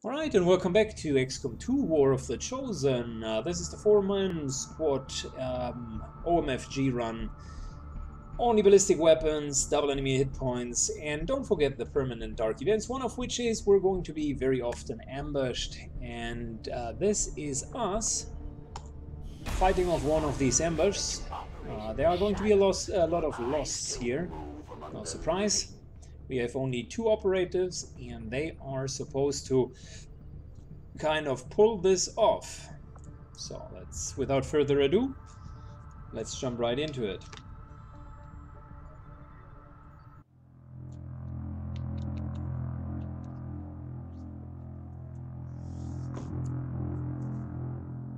Alright, and welcome back to XCOM2 War of the Chosen. This is the 4-man squad OMFG run. Only ballistic weapons, double enemy hit points, and don't forget the permanent dark events, one of which is we're going to be very often ambushed. And this is us fighting off one of these ambushes. There are going to be a lot of loss here, no surprise. We have only 2 operatives, and they are supposed to kind of pull this off. So let's, without further ado, let's jump right into it.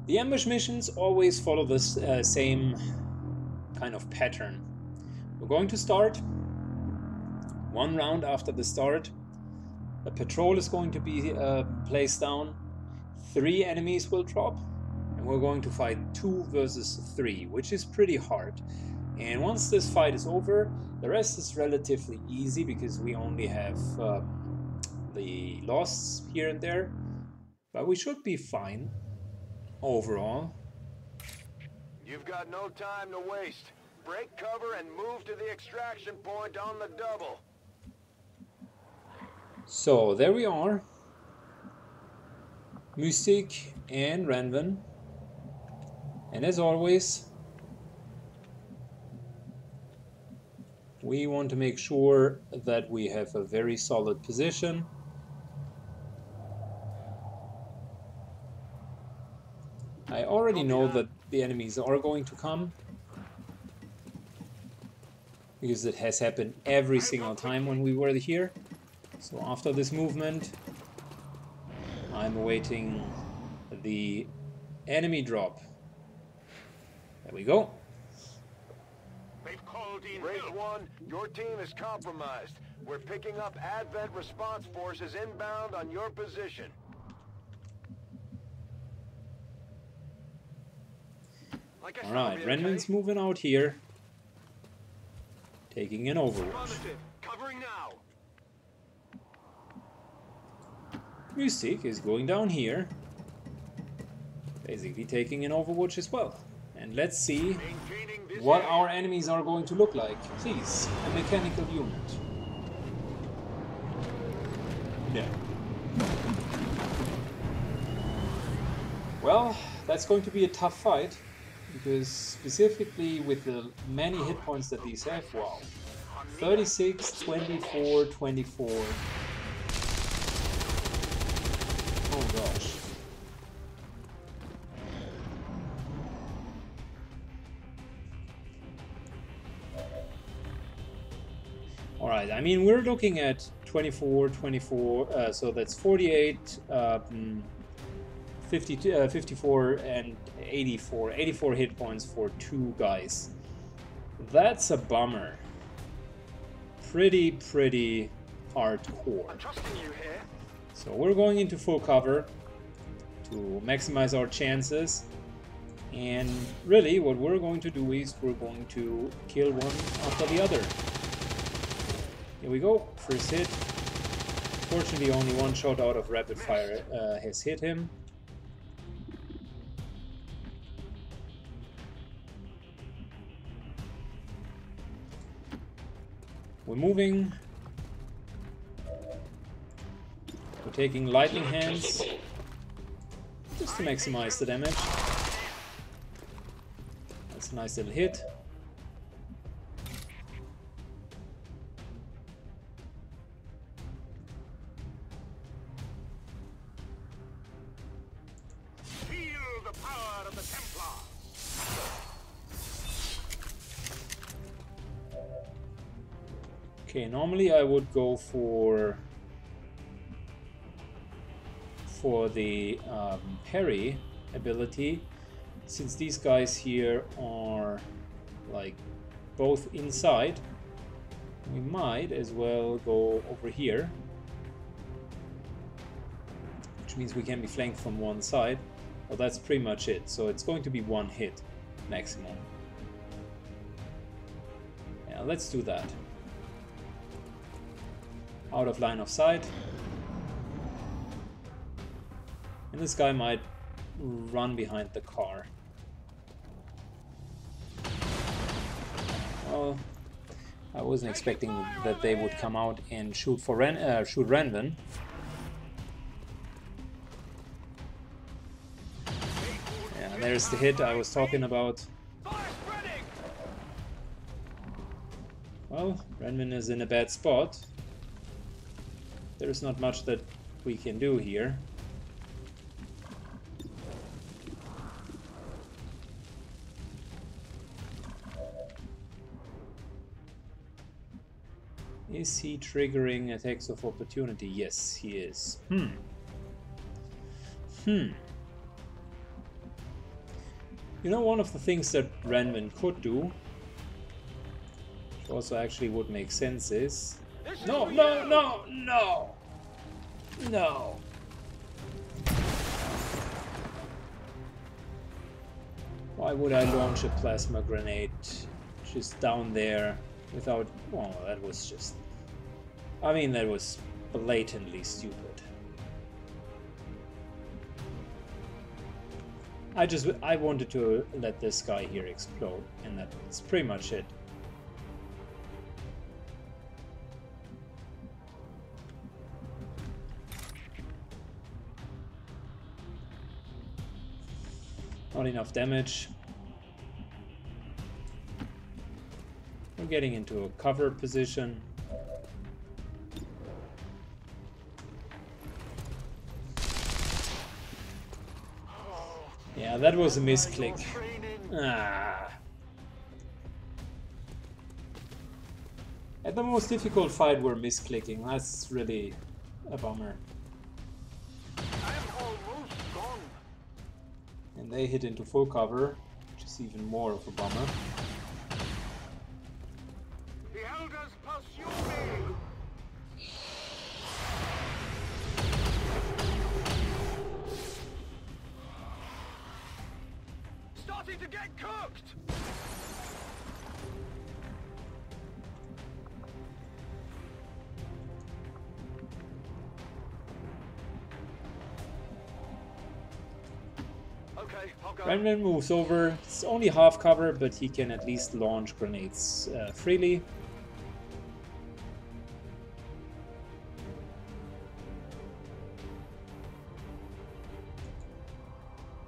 The ambush missions always follow this same kind of pattern. We're going to start. 1 round after the start, a patrol is going to be placed down. 3 enemies will drop, and we're going to fight 2 versus 3, which is pretty hard. And once this fight is over, the rest is relatively easy because we only have the loss here and there, but we should be fine overall. You've got no time to waste. Break cover and move to the extraction point on the double. So there we are. Mystic and Ranvan. And as always, we want to make sure that we have a very solid position. I already know that the enemies are going to come, because it has happened every single time when we were here. So after this movement, I'm awaiting the enemy drop. There we go. They've called in. Race 1, your team is compromised. We're picking up Advent response forces inbound on your position. Alright, Renman's moving out here, taking an overwatch. Covering now. Mystic is going down here, basically taking an overwatch as well. And let's see what our enemies are going to look like. Please, a mechanical unit. No. Well, that's going to be a tough fight, because specifically with the many hit points that these have, wow. 36, 24, 24. Oh gosh. Alright, I mean, we're looking at 24, 24, so that's 48, 54 and 84. 84 hit points for 2 guys. That's a bummer. Pretty hardcore. I'm trusting you here. So we're going into full cover to maximize our chances. And really what we're going to do is we're going to kill one after the other. Here we go, first hit. Fortunately only 1 shot out of rapid fire has hit him. We're moving. We're taking lightning hands just to maximize the damage. That's a nice little hit. Feel the power of the Templars. Okay, normally I would go for the parry ability, since these guys here are like both inside. We might as well go over here, which means we can be flanked from one side. Well, that's pretty much it. So it's going to be 1 hit maximum. Yeah, let's do that. Out of line of sight. And this guy might run behind the car. Well, I wasn't expecting that they would come out and shoot Renvin. Yeah, there's the hit I was talking about. Well, Renvin is in a bad spot. There's not much that we can do here. Is he triggering attacks of opportunity? Yes, he is. You know, one of the things that Renvin could do, which also actually would make sense, is... No! Why would I launch a plasma grenade just down there without... Oh, that was just... I mean, that was blatantly stupid. I wanted to let this guy here explode, and that's pretty much it. Not enough damage. We're getting into a cover position. Yeah, that was a misclick. At the most difficult fight we're misclicking. That's really a bummer. And they hit into full cover, which is even more of a bummer. The elders pursue me! Starting to get cooked! Ironman moves over. It's only half cover, but he can at least launch grenades freely.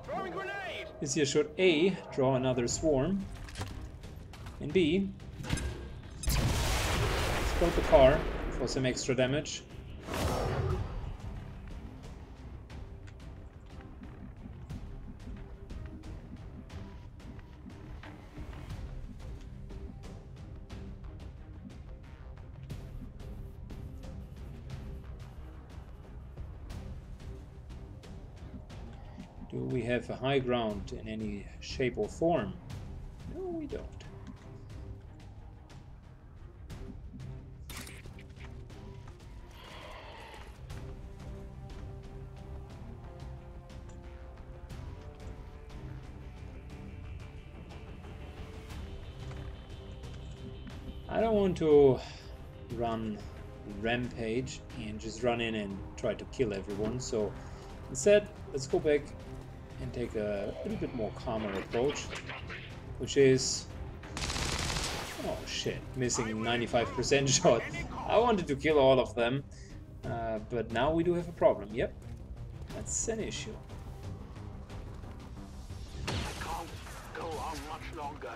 Throwing grenade! This here should A, draw another swarm, and B, explode the car for some extra damage. Do we have a high ground in any shape or form? No, we don't. I don't want to run Rampage and just run in and try to kill everyone, so instead let's go back and take a little bit more calmer approach, which is... Oh shit, missing 95% shot. I wanted to kill all of them, but now we do have a problem. Yep, that's an issue. I can't go on much longer.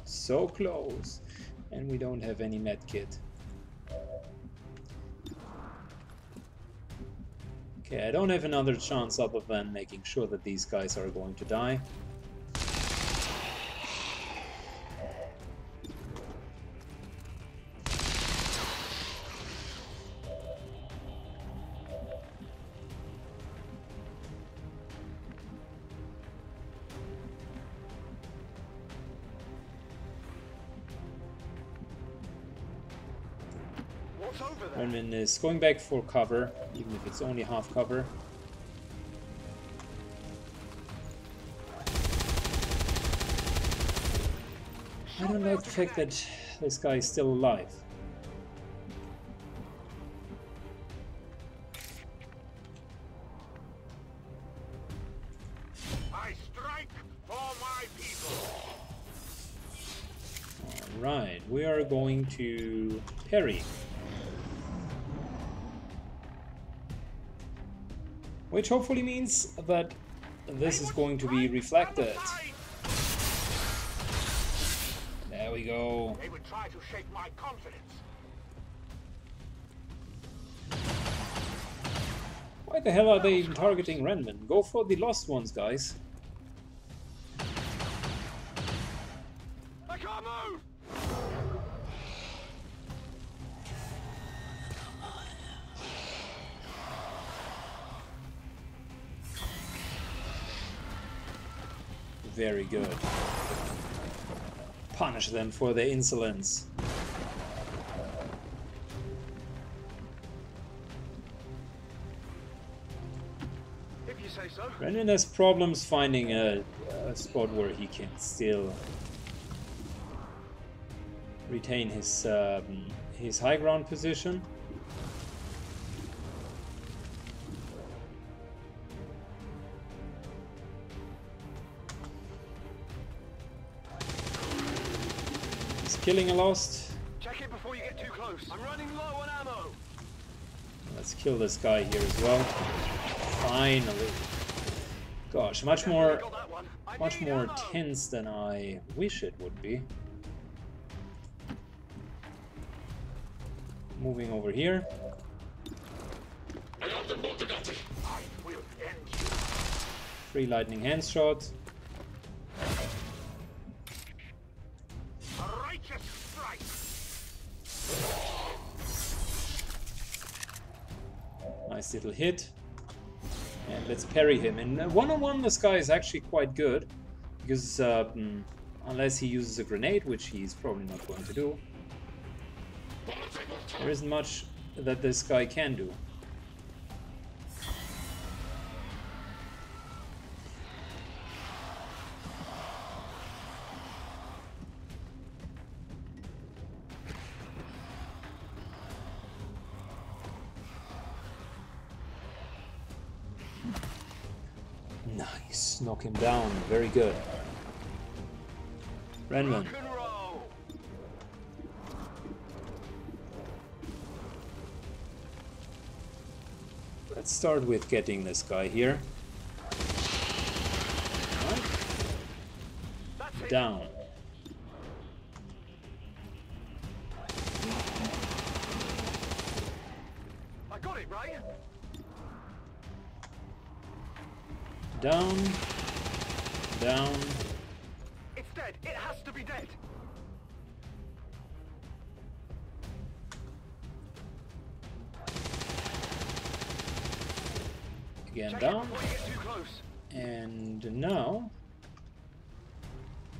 So close, and we don't have any med kit. Okay, I don't have another chance other than making sure that these guys are going to die. What's over there? Ironman is going back for cover, even if it's only half cover. I don't like the fact that this guy is still alive. I strike for my people. Alright, we are going to parry. Which hopefully means that this is going to be reflected. There we go. They would try to shake my confidence. Why the hell are they even targeting Renman? Go for the lost ones, guys. I can't move. Very good. Punish them for their insolence. If you say so. Brendan has problems finding a spot where he can still retain his high ground position. Killing a lost. Check it before you get too close. I'm running low on ammo. Let's kill this guy here as well. Finally. Gosh, much more tense than I wish it would be. Moving over here. I will end you. Free lightning hand shot. Nice little hit. And let's parry him. And one-on-one this guy is actually quite good. Because unless he uses a grenade, which he's probably not going to do, there isn't much that this guy can do. Nice, knock him down, very good. Renman. Let's start with getting this guy here. Right. Down. I got it, right? Down, down. It's dead. It has to be dead. Again down. And now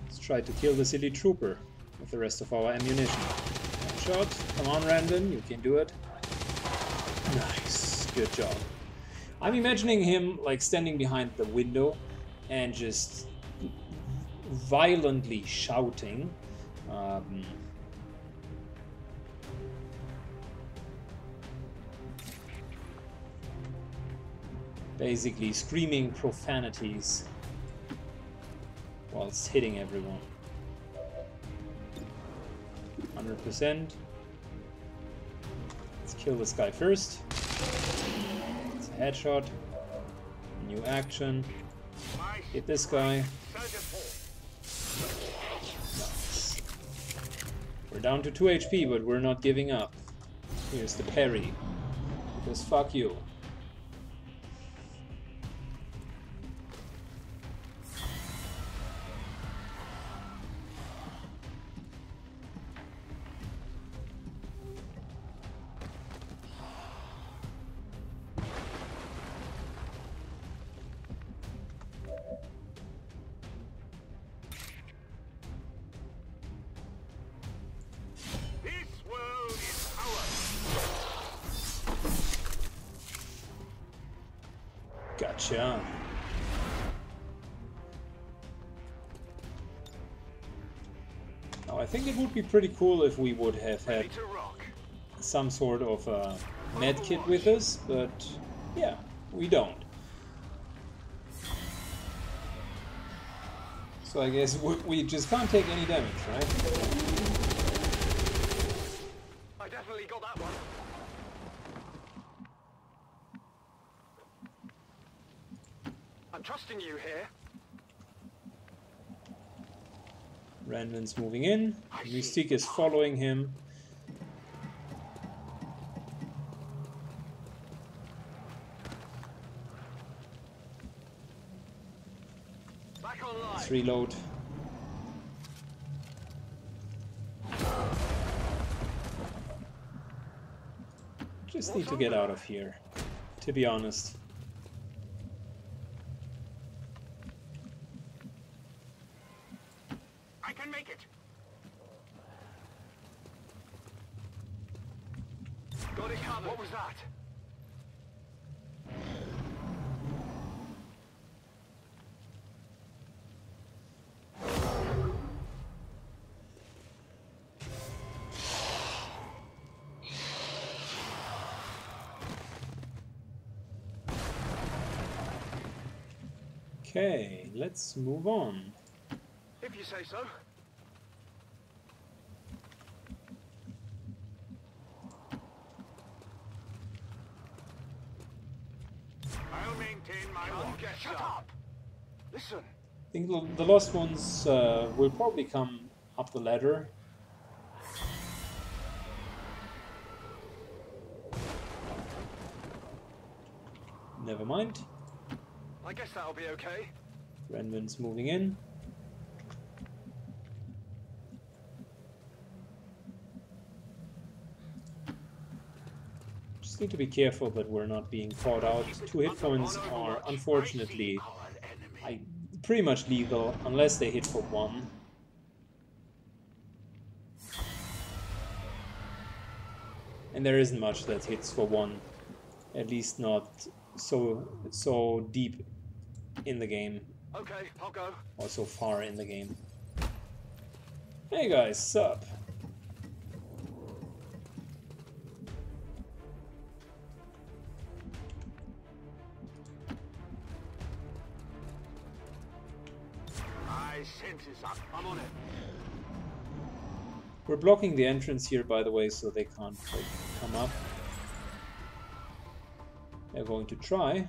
let's try to kill this elite trooper with the rest of our ammunition. One shot. Come on, Randon, you can do it. Nice, good job. I'm imagining him like standing behind the window and just violently shouting. Basically screaming profanities whilst hitting everyone. 100%. Let's kill this guy first. Headshot, new action, hit this guy. Nice. We're down to 2 HP, but we're not giving up. Here's the parry, because fuck you. Gotcha. Now, I think it would be pretty cool if we would have had some sort of a med kit with us, but yeah, we don't. So I guess we just can't take any damage, right? I definitely got that one. I'm trusting you here. Randman's moving in. Mystique is following him. Back online. Let's reload. Just need to get out of here, to be honest. I can make it. Got it covered. What was that? Okay, let's move on. If you say so. I'll maintain my walk. Shut up! Listen. I think the lost ones will probably come up the ladder. Never mind. I guess that'll be okay. Renman's moving in. Just need to be careful that we're not being caught out. 2 hit points are unfortunately pretty much lethal unless they hit for 1. And there isn't much that hits for 1, at least not so deep in the game. Okay, I'll go. Or so far in the game. Hey guys, sup? My senses up. I'm on it. We're blocking the entrance here, by the way, so they can't come up. They're going to try.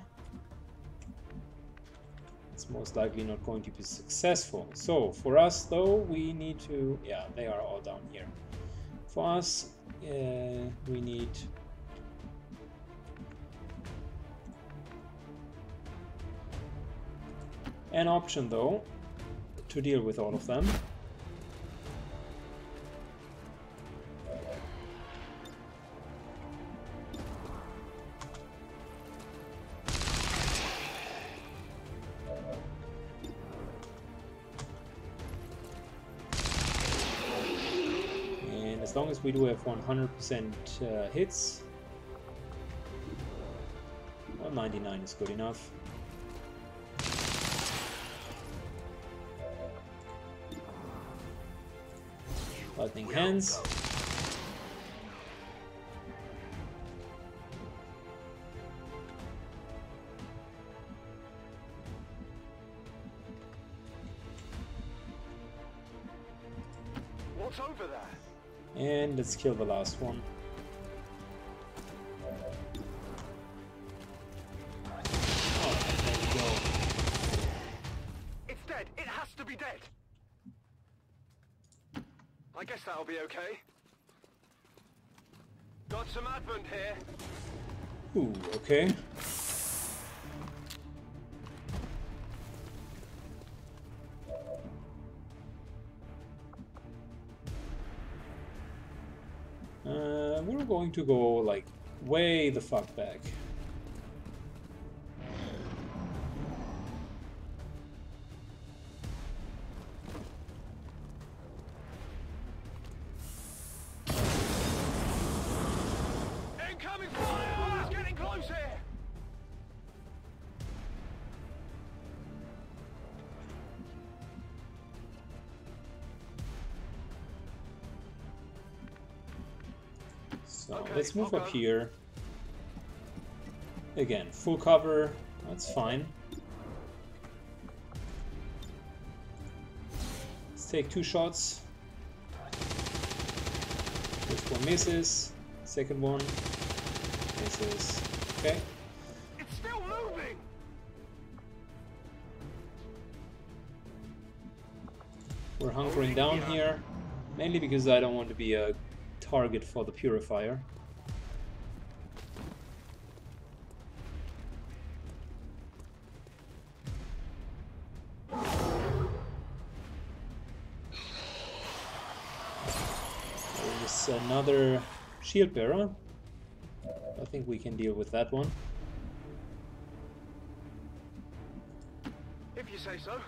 It's most likely not going to be successful. So for us though, we need to, yeah, they are all down here. For us, we need an option though to deal with all of them. As long as we do have 100% hits, well, 99 is good enough. Lightning hands. What's over there? And let's kill the last one. Oh, there we go. It's dead. It has to be dead. I guess that'll be okay. Got some advent here. Ooh, okay. We're going to go like way the fuck back. Incoming fire! Oh, it's getting close here! So let's move up here. Again, full cover, that's fine. Let's take 2 shots. First one misses, second one misses. Okay. It's still moving. We're hunkering down here, mainly because I don't want to be a target for the purifier. There's another shield bearer. I think we can deal with that one. If you say so.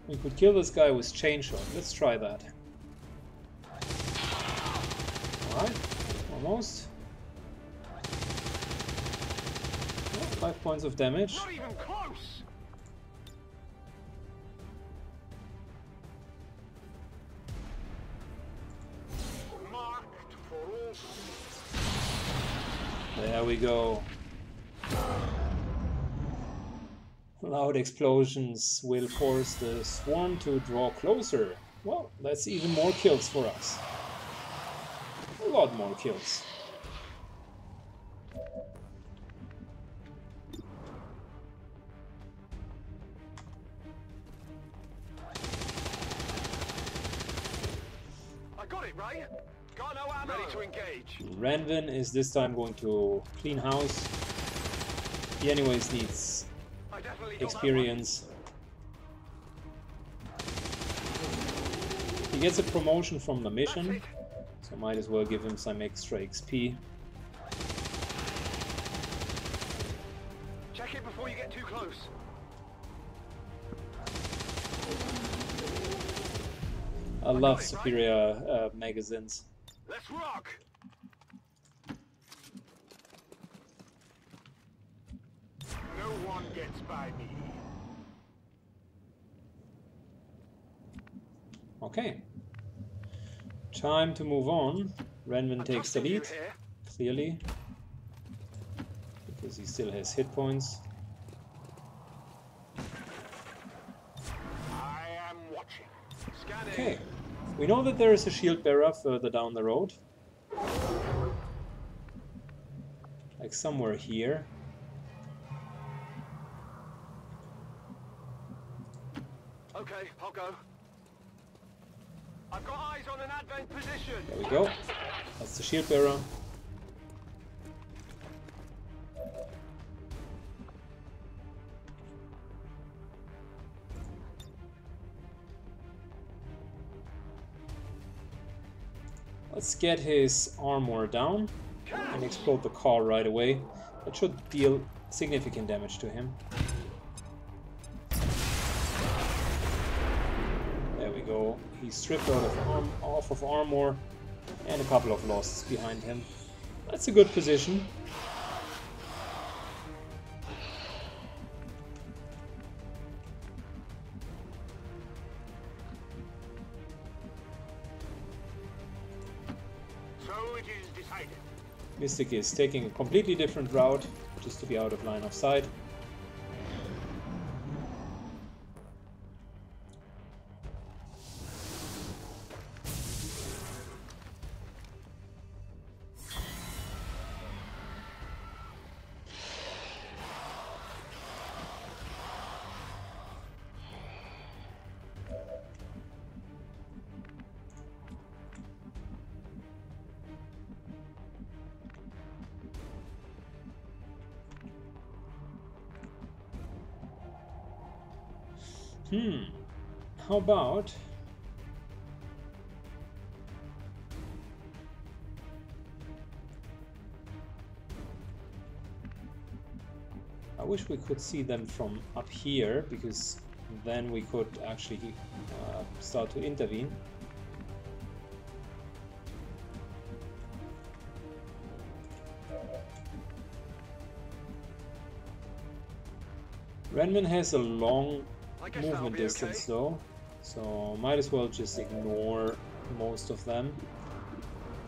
We could kill this guy with chain shot. Let's try that. Alright, almost. Oh, 5 points of damage. Not even close. Marked for all. There we go. Loud explosions will force the swarm to draw closer. Well, that's even more kills for us. A lot more kills. I got it, Ray. Got no ammo. Ready to engage. Ranvin is this time going to clean house. He anyways needs experience. He gets a promotion from the mission, so might as well give him some extra XP. Check it before you get too close. I love superior magazines. Let's rock. No one gets by me. Okay. Time to move on. Ranvin takes the lead, clearly. Because he still has hit points. I am watching. Scanning. Okay. We know that there is a shield bearer further down the road. Like somewhere here. Okay, I'll go. I've got eyes on an advent position. There we go. That's the shield bearer. Let's get his armor down and explode the car right away. That should deal significant damage to him. There we go. He's stripped off of armor and a couple of losts behind him. That's a good position. So it is decided. Mystic is taking a completely different route, just to be out of line of sight. How about I wish we could see them from up here, because then we could actually start to intervene. Renman has a long movement distance though, so might as well just ignore most of them.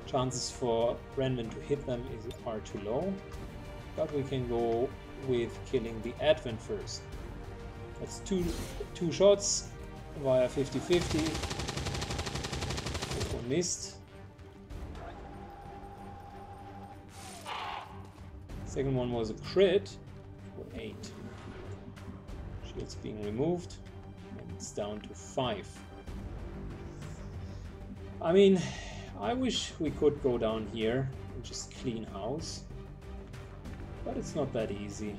Chances for Renman to hit them are too low, but we can go with killing the Advent first. That's two shots via 50-50. This one missed. Second one was a crit for 8. Shields being removed, and it's down to 5. I mean, I wish we could go down here and just clean house, but it's not that easy.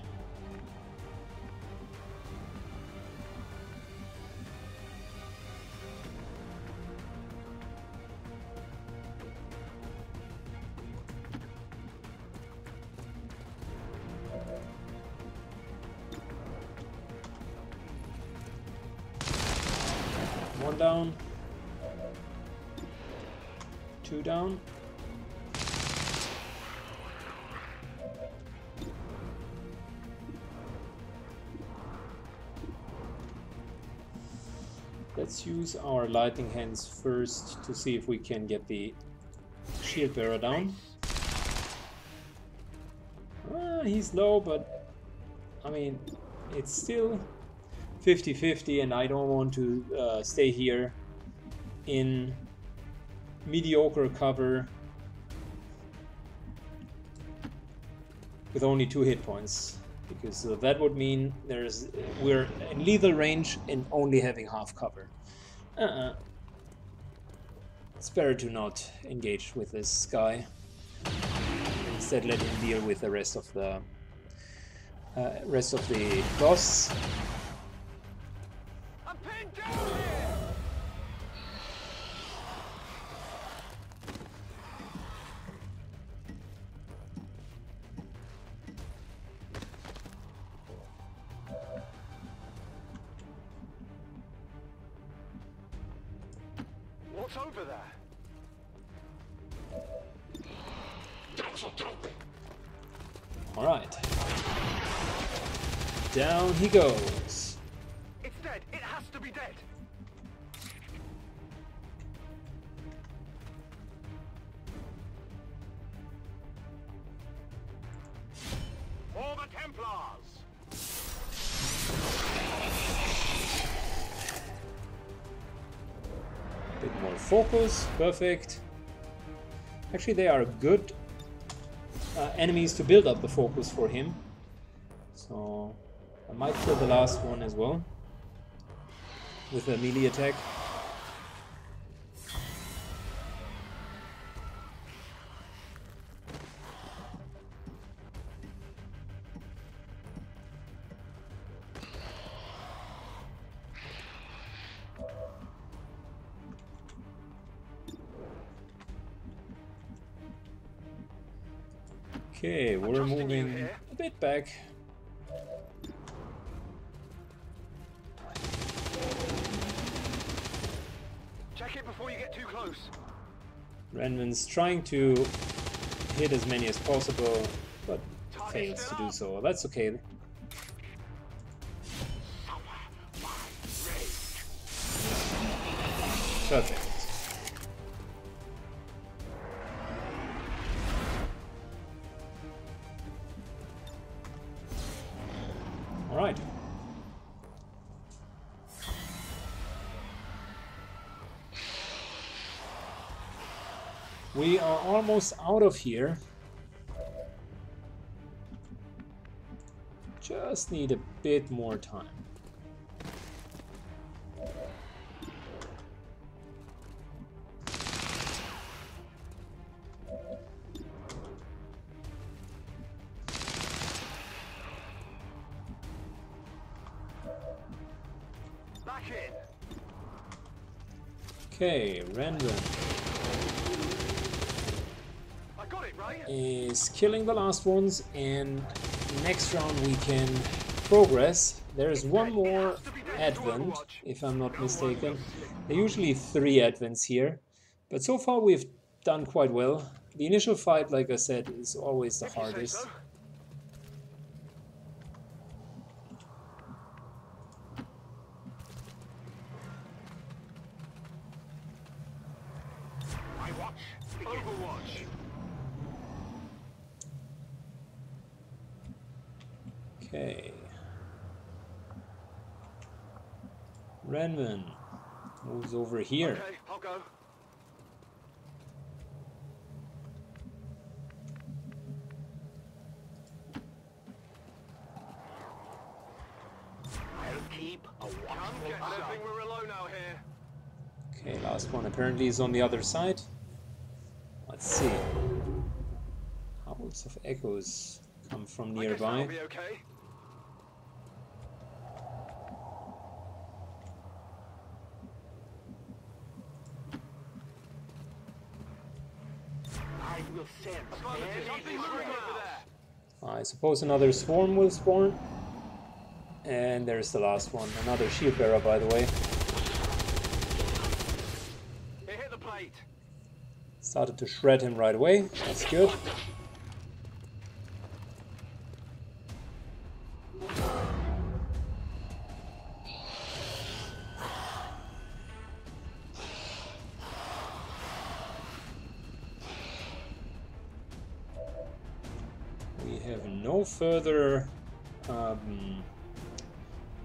One down, 2 down. Let's use our lightning hands first to see if we can get the shield bearer down. He's low, but I mean, it's still 50-50, and I don't want to stay here in mediocre cover with only 2 hit points, because that would mean we're in lethal range and only having half cover. It's better to not engage with this guy. Instead, let him deal with the rest of the boss. I'm pinned down here. What's over there? All right. Down he goes. It's dead. It has to be dead. For the Templars. Bit more focus. Perfect. Actually, they are good enemies to build up the focus for him. So I might kill the last one as well with a melee attack. Okay, we're moving a bit back. Check it before you get too close. Renman's trying to hit as many as possible, but fails to do so. That's okay. Perfect. All right. We are almost out of here. Just need a bit more time. Back in. Okay, Random I got it, right? is killing the last ones, and next round we can progress. There's one more advent, if I'm not mistaken. There are usually 3 advents here, but so far we've done quite well. The initial fight, like I said, is always the hardest. Okay. Renman moves over here. Okay, I'll go. I'll keep a watchful eye. I think we're alone out here. Okay, last one apparently is on the other side. Let's see. Howls of echoes come from nearby. I'll be okay. I will send something moving over there. I suppose another swarm will spawn. And there's the last one. Another shield bearer, by the way. It hit the plate. Started to shred him right away. That's good. We have no further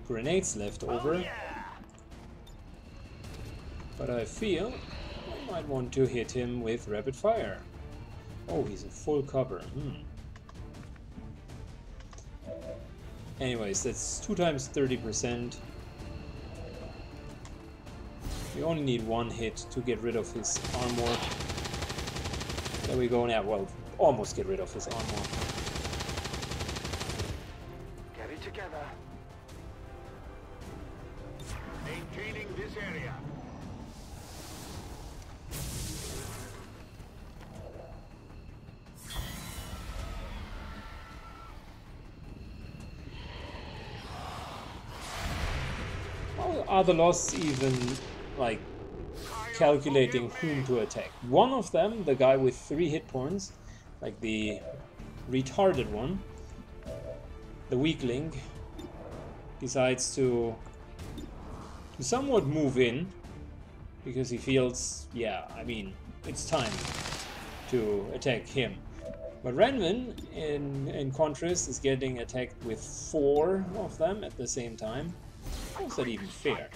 grenades left over. Oh, yeah. But I feel I might want to hit him with rapid fire. Oh, he's in full cover. Anyways, that's 2 times 30%. We only need one hit to get rid of his armor. There we go. Now, well, almost get rid of his armor. Get it together. Maintaining this area. How are the loss even, like, calculating whom to attack? One of them, the guy with 3 hit points, like the retarded one, the weakling, decides to somewhat move in because he feels, yeah, I mean, it's time to attack him. But Renman, in contrast, is getting attacked with 4 of them at the same time. How is that even fair?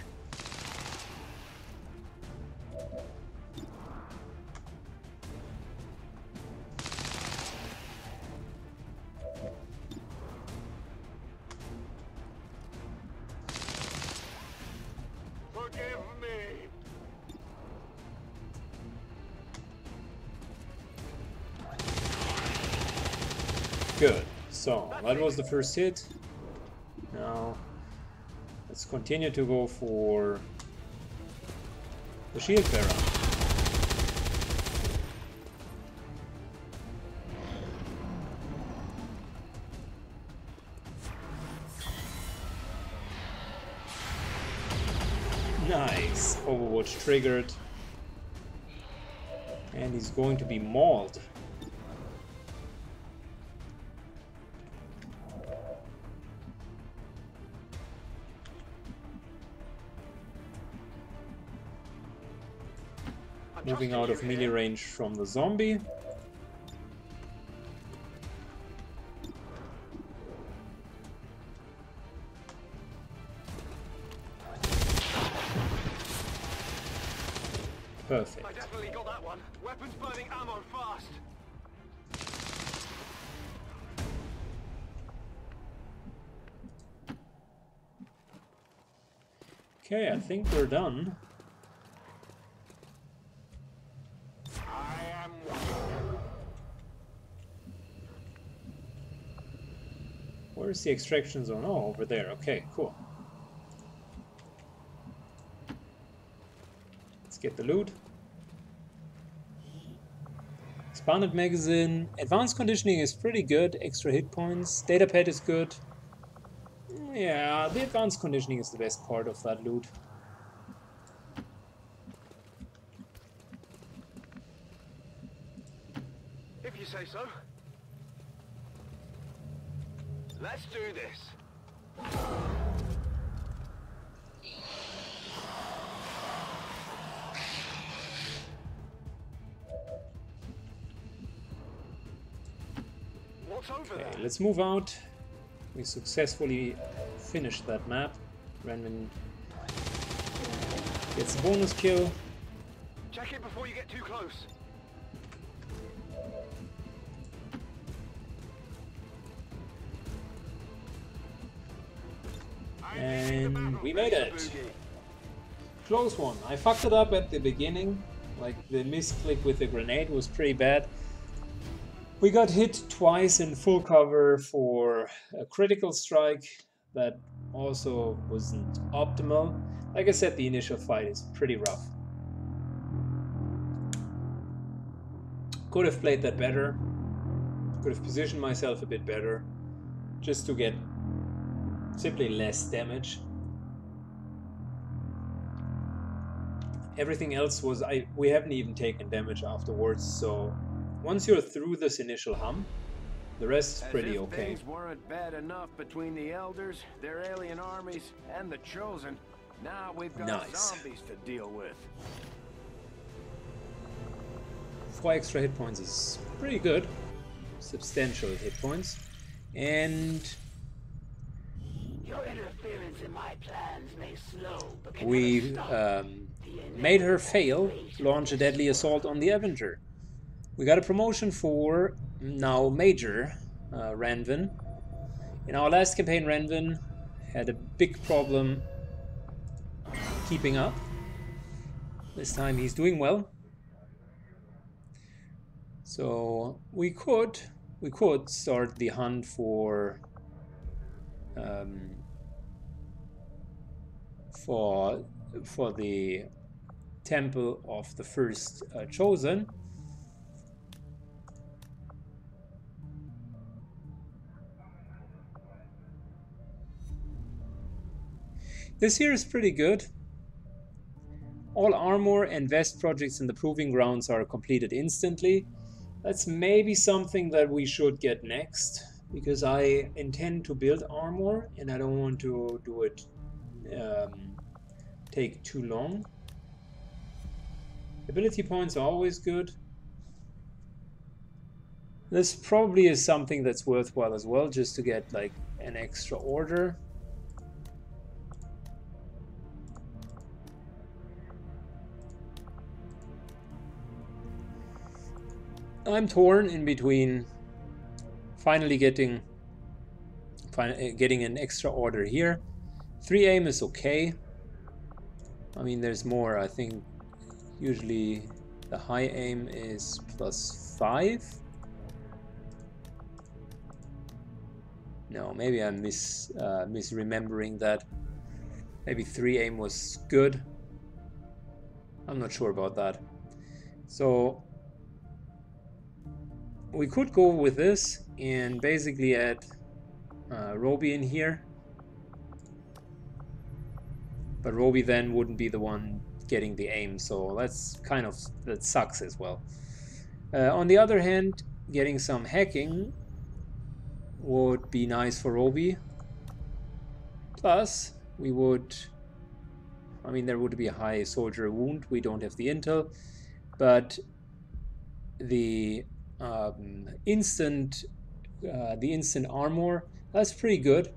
Forgive me. Good. So, that was the first hit. Now, let's continue to go for the shield bearer. Nice. Overwatch triggered. And he's going to be mauled. Moving out of melee range from the zombie. Perfect. I definitely got that one. Weapons burning ammo fast. Okay, I think we're done. I am. Where's the extraction zone? Oh, over there. Okay, cool. Let's get the loot. Expanded magazine. Advanced conditioning is pretty good. Extra hit points. Datapad is good. Yeah, the advanced conditioning is the best part of that loot. If you say so. Let's do this. What's over Okay, there? let's move out. We successfully finished that map. Renvin gets a bonus kill. Check it before you get too close. And we made it. Close one. I fucked it up at the beginning. Like the misclick with the grenade was pretty bad. We got hit twice in full cover for a critical strike that also wasn't optimal. Like I said, the initial fight is pretty rough. Could have played that better. Could have positioned myself a bit better just to get simply less damage. Everything else was we haven't even taken damage afterwards, so once you're through this initial hum, the rest is pretty okay. Things weren't bad enough between the elders, their alien armies, and the chosen. Now we've got zombies to deal with. 4 extra hit points is pretty good. Substantial hit points. And your interference in my plans may slow, but we made her fail, launch a deadly assault on the Avenger. We got a promotion for now Major Renvin. In our last campaign, Renvin had a big problem keeping up. This time he's doing well. So we could start the hunt for the Temple of the First Chosen. This here is pretty good. All armor and vest projects in the Proving Grounds are completed instantly. That's maybe something that we should get next, because I intend to build armor and I don't want to do it take too long. Ability points are always good. This probably is something that's worthwhile as well, just to get like an extra order. I'm torn in between finally getting an extra order here. 3 aim is okay. I mean, there's more. I think usually the high aim is +5. No, maybe I'm misremembering that. Maybe 3 aim was good. I'm not sure about that. So we could go with this and basically add Roby in here. But Roby then wouldn't be the one getting the aim, so that sucks as well. On the other hand, getting some hacking would be nice for Roby. Plus, we would... I mean, there would be a high soldier wound. We don't have the intel, but the instant armor, that's pretty good.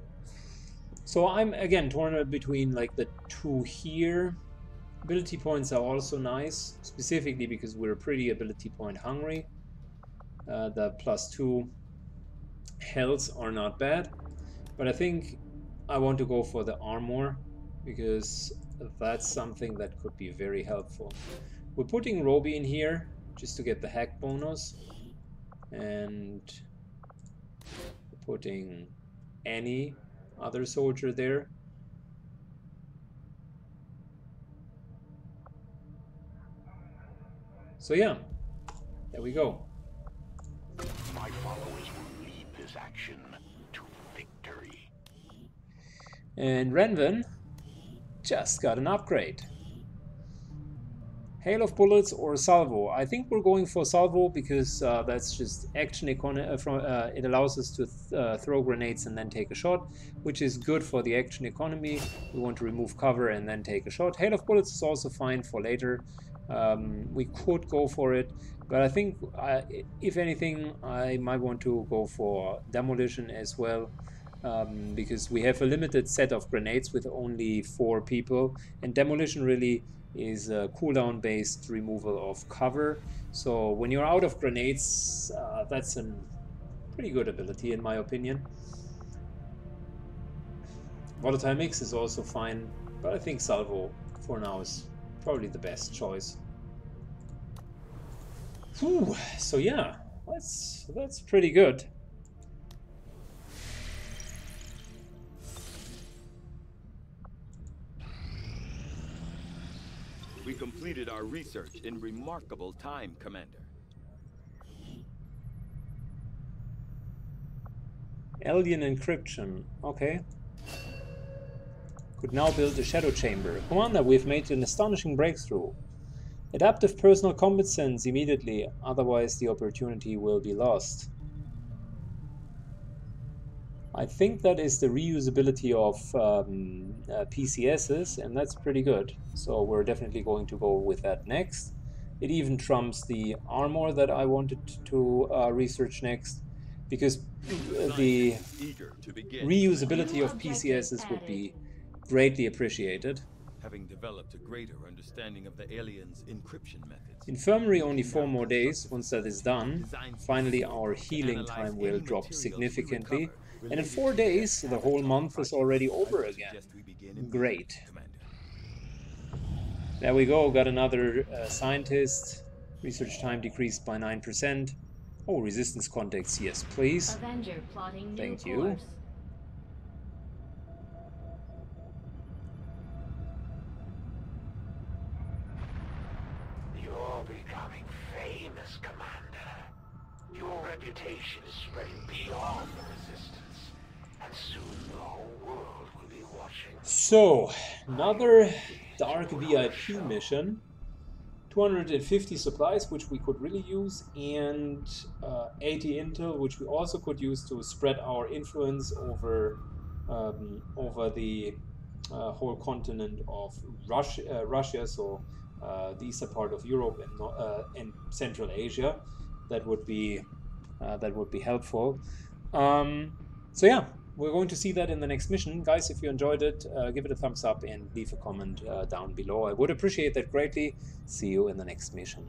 So I'm again torn between like the 2 here. Ability points are also nice, specifically because we're pretty ability point hungry. The +2 healths are not bad, but I think I want to go for the armor because that's something that could be very helpful. We're putting Roby in here just to get the hack bonus, and putting any other soldier there. So yeah, there we go. My followers will lead this action to victory. And Renvin just got an upgrade. Hail of bullets or salvo. I think we're going for salvo because that's just action it allows us to throw grenades and then take a shot, which is good for the action economy. We want to remove cover and then take a shot. Hail of bullets is also fine for later. We could go for it, but I think if anything I might want to go for demolition as well. because we have a limited set of grenades with only 4 people, and demolition really is a cooldown based removal of cover. So when you're out of grenades, that's a pretty good ability in my opinion. Volatile mix is also fine, but I think salvo for now is probably the best choice. Whew, so yeah, that's pretty good. We completed our research in remarkable time, Commander. Alien encryption, okay. Could now build a shadow chamber. Commander, we've made an astonishing breakthrough. Adaptive personal combat sense immediately, otherwise the opportunity will be lost. I think that is the reusability of PCSs, and that's pretty good. So we're definitely going to go with that next. It even trumps the armor that I wanted to research next, because the reusability of PCSs would be greatly appreciated. Having developed a greater understanding of the aliens' encryption methods. Infirmary only 4 more days. Once that is done, finally our healing time will drop significantly. And in 4 days, the whole month is already over again. Great. There we go, got another scientist. Research time decreased by 9%. Oh, resistance contacts, yes please. Avenger plotting new Thank you. course. You're becoming famous, Commander. Your reputation is spreading beyond the Resistance, and soon the whole world will be watching. So, another dark VIP mission. 250 supplies, which we could really use, and 80 intel, which we also could use to spread our influence over the whole continent of Russia. So the eastern part of Europe and Central Asia. That would be helpful. So yeah, we're going to see that in the next mission. Guys, if you enjoyed it, give it a thumbs up and leave a comment down below. I would appreciate that greatly. See you in the next mission.